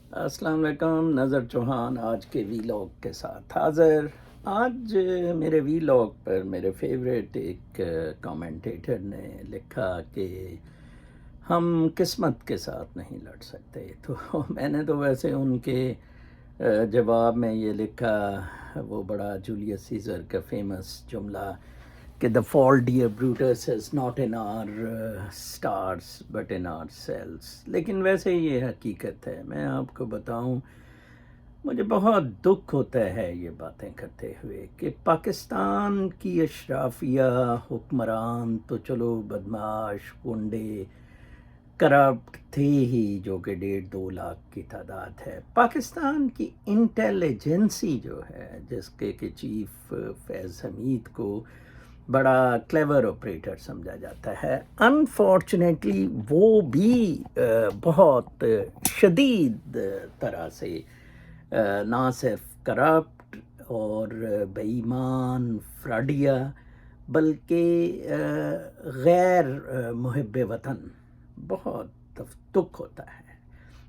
السلام علیکم، نظر چوہان آج کے وی لاگ کے ساتھ حاضر۔ آج میرے وی لاگ پر میرے فیوریٹ ایک کامنٹیٹر نے لکھا کہ ہم قسمت کے ساتھ نہیں لڑ سکتے، تو میں نے تو ویسے ان کے جواب میں یہ لکھا، وہ بڑا جولیس سیزر کا فیمس جملہ کہ the fault dear Brutus is not in our stars but in our cells۔ لیکن ویسے یہ حقیقت ہے، میں آپ کو بتاؤں، مجھے بہت دکھ ہوتا ہے یہ باتیں کرتے ہوئے کہ پاکستان کی اشرافیہ حکمران تو چلو بدماش گنڈے کرپٹ تھے ہی، جو کہ 1.5-2 لاکھ کی تعداد ہے۔ پاکستان کی انٹیلیجنسی جو ہے، جس کے کہ چیف فیض حمید کو بڑا کلیور آپریٹر سمجھا جاتا ہے، انفارچونیٹلی وہ بھی بہت شدید طرح سے نہ صرف کرپٹ اور بے ایمان فراڈیا، بلکہ غیر محب وطن۔ بہت دکھ ہوتا ہے۔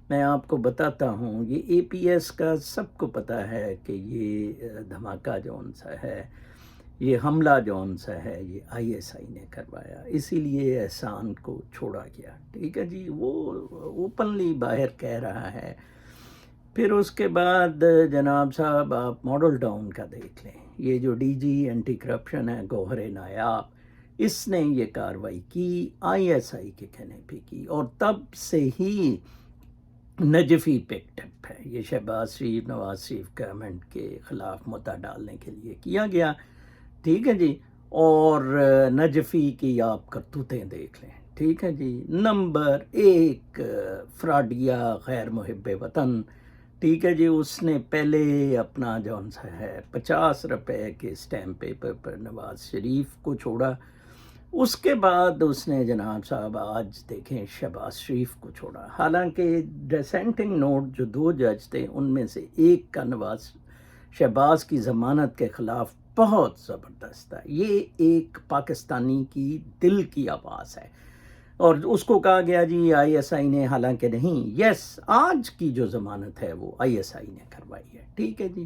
میں آپ کو بتاتا ہوں، یہ اے پی ایس کا سب کو پتہ ہے کہ یہ دھماکہ جون سا ہے، یہ حملہ جون سا ہے، یہ آئی ایس آئی نے کروایا، اسی لیے احسان کو چھوڑا گیا۔ ٹھیک ہے جی، وہ اوپنلی باہر کہہ رہا ہے۔ پھر اس کے بعد جناب صاحب آپ ماڈل ٹاؤن کا دیکھ لیں، یہ جو ڈی جی اینٹی کرپشن ہے گوہر نایاب، اس نے یہ کاروائی کی، آئی ایس آئی کے کہنے پہ کی، اور تب سے ہی نجفی پکڈ اپ ہے۔ یہ شہباز شریف نواز شریف گورنمنٹ کے خلاف مدعا ڈالنے کے لیے کیا گیا، ٹھیک ہے جی، اور نجفی کی آپ کرتوتیں دیکھ لیں، ٹھیک ہے جی۔ نمبر 1 فراڈیا غیر محب وطن، ٹھیک ہے جی، اس نے پہلے اپنا جون سا ہے 50 روپے کے اسٹیمپ پیپر پر نواز شریف کو چھوڑا، اس کے بعد اس نے جناب صاحب آج دیکھیں شہباز شریف کو چھوڑا، حالانکہ ڈسینٹنگ نوٹ جو 2 جج تھے ان میں سے ایک کا شہباز کی ضمانت کے خلاف بہت زبردست تھا۔ یہ ایک پاکستانی کی دل کی آواز ہے، اور اس کو کہا گیا جی آئی ایس آئی نے، حالانکہ نہیں، یس، آج کی جو ضمانت ہے وہ آئی ایس آئی نے کروائی ہے، ٹھیک ہے جی۔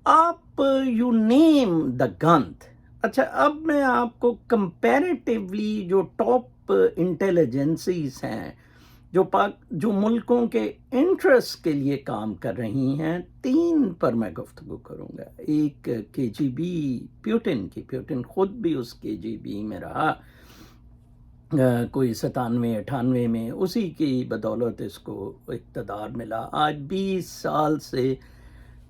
آپ یو نیم دا گند۔ اچھا، اب میں آپ کو کمپیریٹیولی جو ٹاپ انٹیلیجنسیز ہیں، جو ملکوں کے انٹرسٹ کے لیے کام کر رہی ہیں، 3 پر میں گفتگو کروں گا۔ ایک کے جی بی پیوٹن کی، پیوٹن خود بھی اس کے جی بی میں رہا، کوئی 97-98 میں، اسی کی بدولت اس کو اقتدار ملا۔ آج 20 سال سے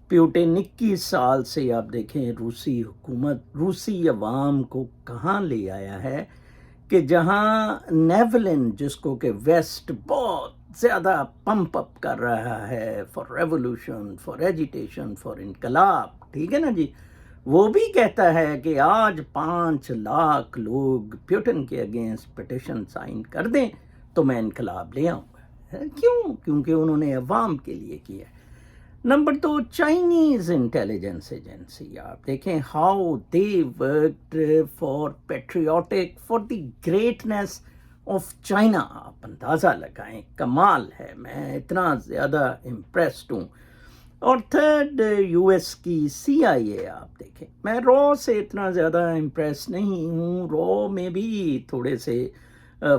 پیوٹن، 21 سال سے آپ دیکھیں روسی حکومت، روسی عوام کو کہاں لے آیا ہے کہ جہاں نیولن، جس کو کہ ویسٹ بہت زیادہ پمپ اپ کر رہا ہے for revolution, for agitation, for انقلاب، ٹھیک ہے نا جی، وہ بھی کہتا ہے کہ آج 5 لاکھ لوگ پیوٹن کے اگینسٹ پٹیشن سائن کر دیں تو میں انقلاب لے آؤں گا۔ کیوں؟ کیونکہ انہوں نے عوام کے لیے کیا۔ نمبر 2، چائنیز انٹیلیجنس ایجنسی، آپ دیکھیں how they worked for patriotic, for the greatness of China. آپ اندازہ لگائیں، کمال ہے، میں اتنا زیادہ امپریسڈ ہوں۔ اور 3rd، یو ایس کی سی آئی اے، آپ دیکھیں، میں رو سے اتنا زیادہ امپریس نہیں ہوں، رو میں بھی تھوڑے سے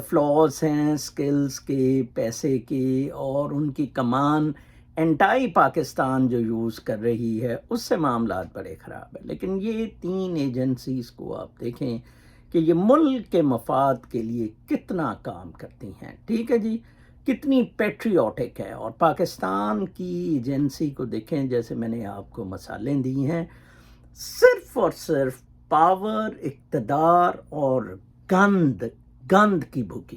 فلاز ہیں، سکلز کے، پیسے کے، اور ان کی کمان انٹائی پاکستان جو یوز کر رہی ہے اس سے معاملات بڑے خراب ہیں۔ لیکن یہ 3 ایجنسیز کو آپ دیکھیں کہ یہ ملک کے مفاد کے لیے کتنا کام کرتی ہیں، ٹھیک ہے جی، کتنی پیٹریوٹک ہے۔ اور پاکستان کی ایجنسی کو دیکھیں، جیسے میں نے آپ کو مثالیں دی ہیں، صرف اور صرف پاور، اقتدار اور گند کی بھوکی۔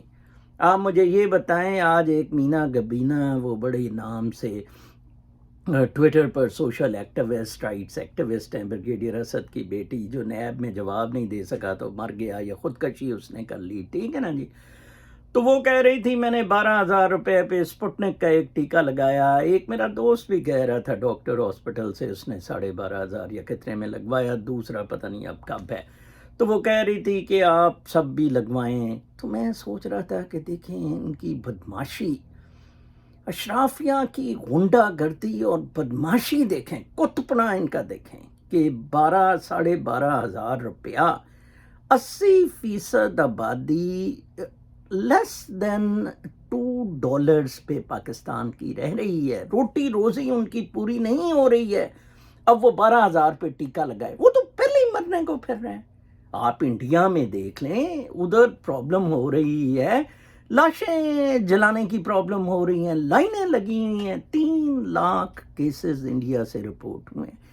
آپ مجھے یہ بتائیں، آج ایک مینا گبینہ، وہ بڑے نام سے ٹویٹر پر سوشل ایکٹیوسٹ، رائٹس ایکٹیوسٹ ہیں، بریگیڈیئر اسد کی بیٹی، جو نیب میں جواب نہیں دے سکا تو مر گیا، یا خودکشی اس نے کر لی، ٹھیک ہے نا جی، تو وہ کہہ رہی تھی میں نے 12,000 روپے پہ اسپوٹنک کا ایک ٹیکہ لگایا۔ ایک میرا دوست بھی کہہ رہا تھا ڈاکٹر ہاسپٹل سے، اس نے 12,500 یا کتنے میں لگوایا، دوسرا پتہ نہیں اب کب ہے، تو وہ کہہ رہی تھی کہ آپ سب بھی لگوائیں۔ تو میں سوچ رہا تھا کہ دیکھیں ان کی بدماشی، اشرافیہ کی غنڈہ گردی اور بدماشی دیکھیں، کتبنا ان کا دیکھیں کہ 12,500 روپیہ 80% آبادی لیس دین $2 پہ پاکستان کی رہ رہی ہے، روٹی روزی ان کی پوری نہیں ہو رہی ہے، اب وہ 12,000 پہ ٹیکہ لگائے، وہ تو پہلے ہی مرنے کو پھر رہے ہیں۔ آپ انڈیا میں دیکھ لیں، ادھر پرابلم ہو رہی ہے، لاشیں جلانے کی پرابلم ہو رہی ہیں، لائنیں لگی ہوئی ہیں، 3 لاکھ کیسز انڈیا سے رپورٹ ہوئے ہیں۔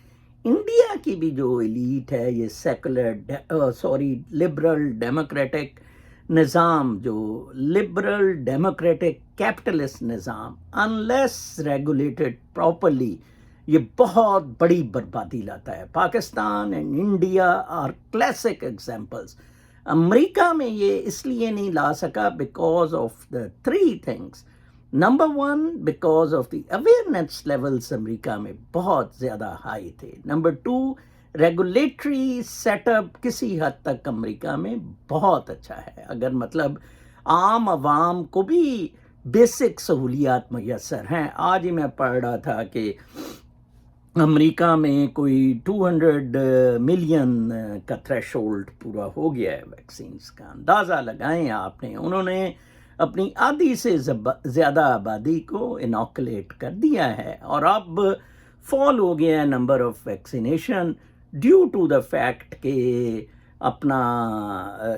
انڈیا کی بھی جو ایلیٹ ہے، یہ لبرل ڈیموکریٹک نظام، جو لبرل ڈیموکریٹک کیپٹلسٹ نظام، انلیس ریگولیٹڈ پراپرلی، یہ بہت بڑی بربادی لاتا ہے۔ Pakistan and India are classic examples. امریکہ میں یہ اس لیے نہیں لا سکا because of the 3 things. Number 1، because of the awareness levels امریکہ میں بہت زیادہ ہائی تھے۔ نمبر 2، ریگولیٹری سیٹ اپ کسی حد تک امریکہ میں بہت اچھا ہے، اگر مطلب عام عوام کو بھی بیسک سہولیات میسر ہیں۔ آج ہی میں پڑھ رہا تھا کہ امریکہ میں کوئی 200 ملین کا تھریش ہولڈ پورا ہو گیا ہے ویکسینز کا۔ اندازہ لگائیں آپ نے، انہوں نے اپنی آدھی سے زیادہ آبادی کو انوکولیٹ کر دیا ہے، اور اب فال ہو گیا ہے number of vaccination due to the fact کہ اپنا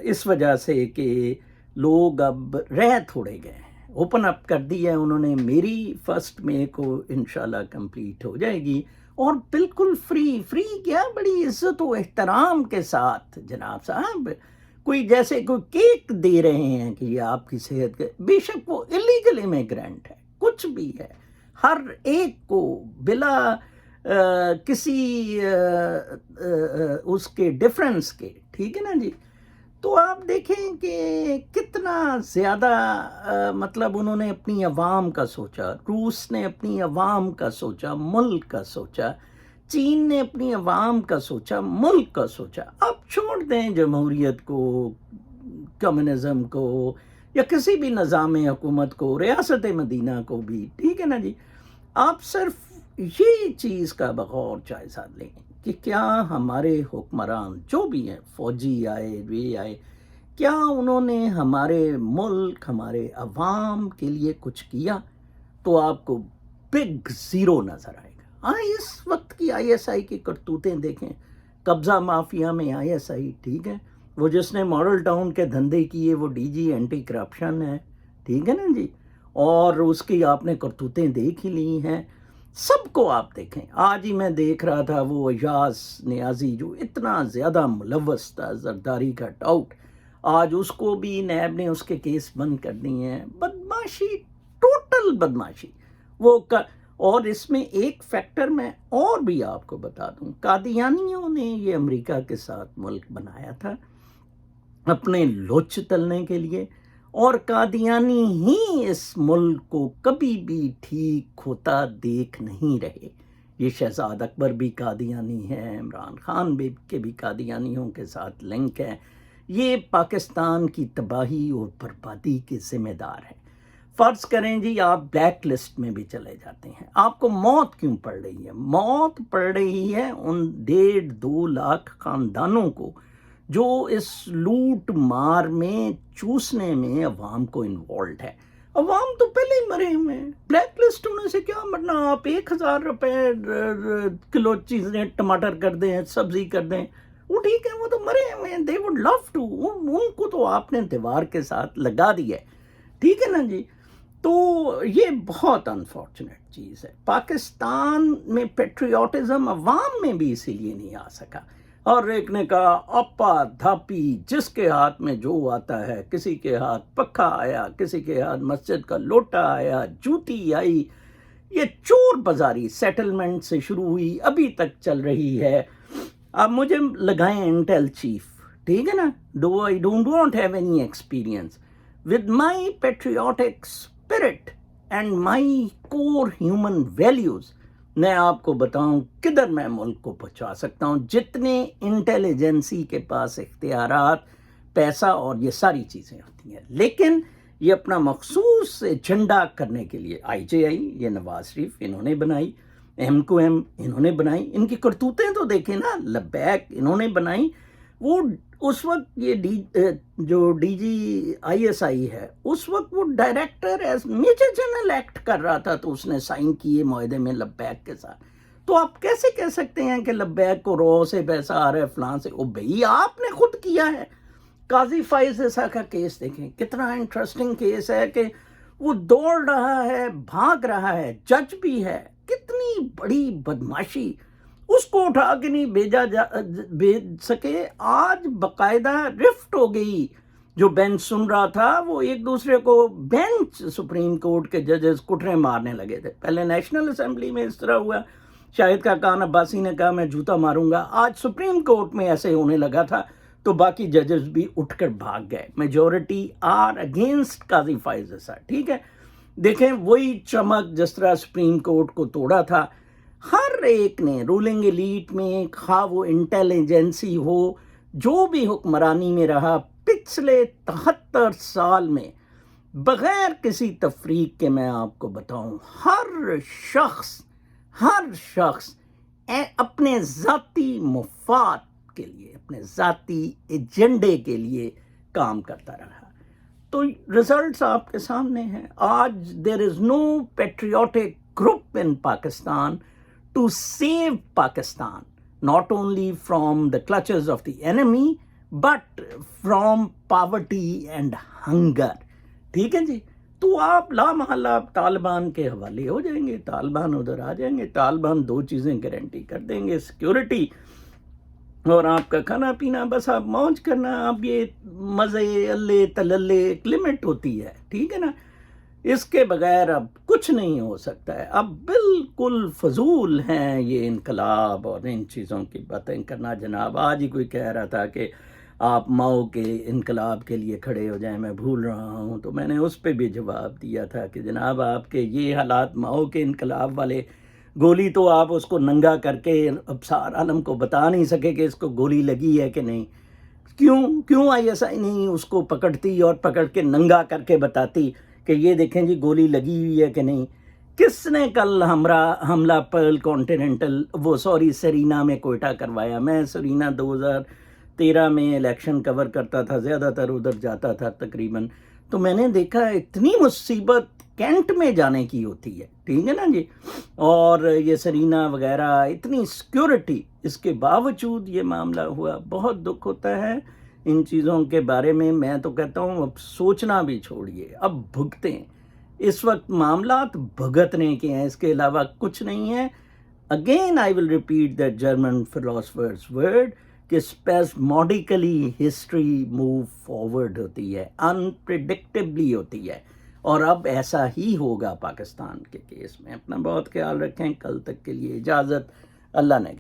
اس وجہ سے کہ لوگ اب رہ تھوڑے گئے ہیں، اوپن اپ کر دی ہے انہوں نے۔ میری 1 مئی کو انشاءاللہ کمپلیٹ ہو جائے گی، اور بالکل فری کیا، بڑی عزت و احترام کے ساتھ جناب صاحب، کوئی جیسے کوئی کیک دے رہے ہیں کہ یہ آپ کی صحت کے، بے شک وہ الیگل امیگرینٹ ہے، کچھ بھی ہے، ہر ایک کو بلا کسی اس کے ڈفرنس کے، ٹھیک ہے نا جی۔ تو آپ دیکھیں کہ کتنا زیادہ مطلب انہوں نے اپنی عوام کا سوچا، روس نے اپنی عوام کا سوچا، ملک کا سوچا، چین نے اپنی عوام کا سوچا، ملک کا سوچا۔ اب چھوڑ دیں جمہوریت کو، کمیونزم کو، یا کسی بھی نظام حکومت کو، ریاست مدینہ کو بھی، ٹھیک ہے نا جی۔ آپ صرف یہ چیز کا بغور جائزہ لیں کہ کیا ہمارے حکمران جو بھی ہیں، فوجی آئے، وے آئے، کیا انہوں نے ہمارے ملک، ہمارے عوام کے لیے کچھ کیا؟ تو آپ کو بگ زیرو نظر آئے گا۔ اس وقت کی ISI کی کرتوتیں دیکھیں، قبضہ مافیا میں ISI، ٹھیک ہے، وہ جس نے ماڈل ٹاؤن کے دھندے کیے وہ DG اینٹی کرپشن ہے، ٹھیک ہے نا جی، اور اس کی آپ نے کرتوتیں دیکھ ہی لی ہیں۔ سب کو آپ دیکھیں، آج ہی میں دیکھ رہا تھا وہ ایاز نیازی جو اتنا زیادہ ملوث تھا، زرداری کا ٹاؤٹ، آج اس کو بھی نیب نے اس کے کیس بند کر دیے ہیں۔ بدماشی، ٹوٹل بدماشی وہ اور اس میں ایک فیکٹر میں اور بھی آپ کو بتا دوں، قادیانیوں نے یہ امریکہ کے ساتھ ملک بنایا تھا اپنے لوچ تلنے کے لیے، اور قادیانی ہی اس ملک کو کبھی بھی ٹھیک ہوتا دیکھ نہیں رہے۔ یہ شہزاد اکبر بھی قادیانی ہے، عمران خان بھی کے بھی قادیانیوں کے ساتھ لنک ہے، یہ پاکستان کی تباہی اور بربادی کے ذمہ دار ہیں۔ فرض کریں جی آپ بلیک لسٹ میں بھی چلے جاتے ہیں، آپ کو موت کیوں پڑ رہی ہے؟ موت پڑ رہی ہے ان 1.5-2 لاکھ خاندانوں کو جو اس لوٹ مار میں چوسنے میں عوام کو انوالوڈ ہے۔ عوام تو پہلے ہی مرے ہوئے ہیں، بلیک لسٹ ہونے سے کیا مرنا؟ آپ 1,000 روپے کلو چیزیں ٹماٹر کر دیں، سبزی کر دیں، وہ ٹھیک ہے، وہ تو مرے ہوئے ہیں، they would love to، ان کو تو آپ نے دیوار کے ساتھ لگا دیا ہے، ٹھیک ہے نا جی۔ تو یہ بہت انفارچونیٹ چیز ہے۔ پاکستان میں پیٹریوٹزم عوام میں بھی اسی لیے نہیں آ سکا، اور ایک نے کہا اپا دھاپی، جس کے ہاتھ میں جو آتا ہے، کسی کے ہاتھ پکھا آیا، کسی کے ہاتھ مسجد کا لوٹا آیا، جوتی آئی، یہ چور بازاری سیٹلمنٹ سے شروع ہوئی، ابھی تک چل رہی ہے۔ اب مجھے لگائیں انٹیل چیف، ٹھیک ہے نا، I don't have any experience with my patriotic spirit and my core human values، میں آپ کو بتاؤں کدھر میں ملک کو پہنچا سکتا ہوں، جتنے انٹیلیجنسی کے پاس اختیارات، پیسہ اور یہ ساری چیزیں ہوتی ہیں۔ لیکن یہ اپنا مخصوص ایجنڈا کرنے کے لیے IJI یہ نواز شریف انہوں نے بنائی، MQM انہوں نے بنائی، ان کی کرتوتیں تو دیکھیں نا، لبیک انہوں نے بنائی. وہ اس وقت یہ جو DGISI ہے اس وقت وہ director as major general act کر رہا تھا، تو اس نے سائن کیے معاہدے میں لبیک کے ساتھ. تو آپ کیسے کہہ سکتے ہیں کہ لبیک کو رو سے پیسہ آ رہا ہے فلاں سے؟ او بھئی آپ نے خود کیا ہے. قاضی فائز عیسیٰ کا کیس دیکھیں، کتنا انٹرسٹنگ کیس ہے کہ وہ دوڑ رہا ہے، بھاگ رہا ہے، جج بھی ہے. کتنی بڑی بدماشی، اس کو اٹھا کے نہیں بھیج سکے. آج باقاعدہ رفٹ ہو گئی. جو بینچ سن رہا تھا وہ ایک دوسرے کو بینچ سپریم کورٹ کے ججز کٹرے مارنے لگے تھے. پہلے نیشنل اسمبلی میں اس طرح ہوا، شاہد خاقان عباسی نے کہا میں جوتا ماروں گا. آج سپریم کورٹ میں ایسے ہونے لگا تھا تو باقی ججز بھی اٹھ کر بھاگ گئے. میجورٹی آر اگینسٹ قاضی فائز عیسیٰ. ٹھیک ہے، دیکھیں وہی چمک جس طرح سپریم کورٹ کو توڑا تھا، ہر ایک نے رولنگ ایلیٹ میں، خواہ وہ انٹیلیجنسی ہو، جو بھی حکمرانی میں رہا پچھلے 73 سال میں، بغیر کسی تفریق کے میں آپ کو بتاؤں، ہر شخص اپنے ذاتی مفاد کے لیے، اپنے ذاتی ایجنڈے کے لیے کام کرتا رہا. تو ریزلٹس آپ کے سامنے ہیں. آج there is no patriotic group in Pakistan to save Pakistan, not only from the clutches of the enemy but from poverty and hunger. ٹھیک ہے جی. تو آپ لا محالہ آپ طالبان کے حوالے ہو جائیں گے، طالبان ادھر آ جائیں گے. طالبان دو چیزیں گارنٹی کر دیں گے، سیکیورٹی اور آپ کا کھانا پینا. بس آپ موج کرنا، آپ یہ مزے اللہ تللے ایک لمٹ ہوتی ہے. ٹھیک ہے نا، اس کے بغیر اب کچھ نہیں ہو سکتا ہے. اب بالکل فضول ہیں یہ انقلاب اور ان چیزوں کی باتیں کرنا. جناب آج ہی کوئی کہہ رہا تھا کہ آپ ماؤ کے انقلاب کے لیے کھڑے ہو جائیں، میں بھول رہا ہوں. تو میں نے اس پہ بھی جواب دیا تھا کہ جناب آپ کے یہ حالات ماؤ کے انقلاب والے، گولی تو آپ اس کو ننگا کر کے ابصار عالم کو بتا نہیں سکے کہ اس کو گولی لگی ہے کہ نہیں. کیوں ISI نہیں اس کو پکڑتی اور پکڑ کے ننگا کر کے بتاتی کہ یہ دیکھیں جی گولی لگی ہوئی ہے کہ نہیں. کس نے کل حملہ پرل کانٹیننٹل سرینا میں کوئٹہ کروایا؟ میں سرینا 2013 میں الیکشن کور کرتا تھا، زیادہ تر ادھر جاتا تھا تقریباً. تو میں نے دیکھا اتنی مصیبت کینٹ میں جانے کی ہوتی ہے. ٹھیک ہے نا جی. اور یہ سرینا وغیرہ اتنی سیکیورٹی، اس کے باوجود یہ معاملہ ہوا. بہت دکھ ہوتا ہے ان چیزوں کے بارے میں. میں تو کہتا ہوں اب سوچنا بھی چھوڑیے، اب بھگتیں. اس وقت معاملات بھگتنے کے ہیں، اس کے علاوہ کچھ نہیں ہے. Again I will repeat that German philosophers word کہ اسپیسموڈیکلی ہسٹری موو فارورڈ ہوتی ہے، انپریڈکٹیبلی ہوتی ہے. اور اب ایسا ہی ہوگا پاکستان کے کیس میں. اپنا بہت خیال رکھیں. کل تک کے لیے اجازت. اللہ نے